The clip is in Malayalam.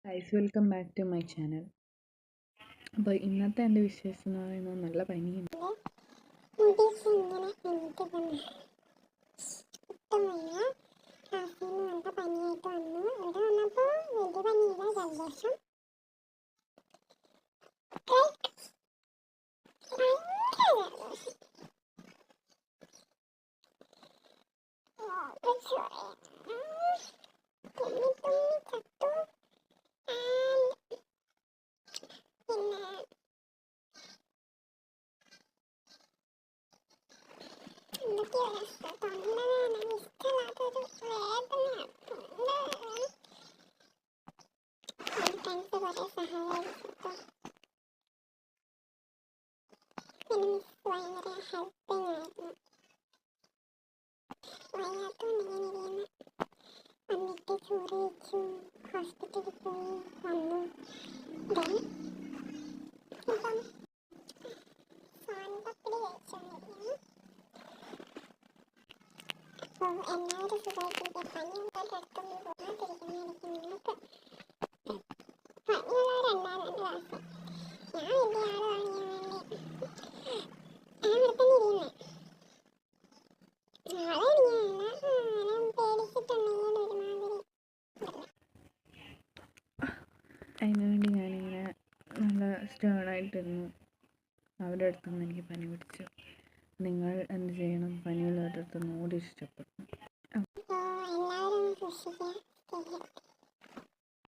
Guys welcome back to my channel. അപ്പോൾ ഇന്നത്തെ എൻ്റെ വിശേഷം എന്ന് പറയുന്നത് നല്ല പനിയുണ്ട്. എന്നിട്ട് ചോറ് വെച്ചു, ഹോസ്പിറ്റലിൽ പോയി വന്നു. അപ്പം സാൻപപ്പടി കഴിച്ചോണ്ടിരിക്കുന്നു. അപ്പോൾ എല്ലാവരും സുഖമായിട്ടിരിക്കുക. പനിയൊക്കെ അടുത്തൊന്നും പോകാതിരിക്കുന്നതായിരിക്കും നിങ്ങൾക്ക് പനിയുള്ളവരുണ്ടാകും. ക്ലാസ് ഞാൻ വലിയ ആൾ കാണിക്കാൻ വേണ്ടി ഞാൻ ഇവിടെ തന്നെ ഇരിക്കുന്നത്. നാളെ ഞാൻ പേടിച്ചിട്ടുണ്ടെങ്കിൽ ഒരുമാതിരി അതിനുവേണ്ടി ഞാനിങ്ങനെ നല്ല സ്റ്റേണായിട്ടിരുന്നു. അവരുടെ അടുത്ത് നിന്ന് എനിക്ക് പനി പിടിച്ചു. നിങ്ങൾ എന്ത് ചെയ്യണം? പനിയുള്ളവരുടെ അടുത്ത് നിന്ന് ഓടി ഇഷ്ടപ്പെട്ടു. എല്ലാവരും സൂക്ഷിക്കുക.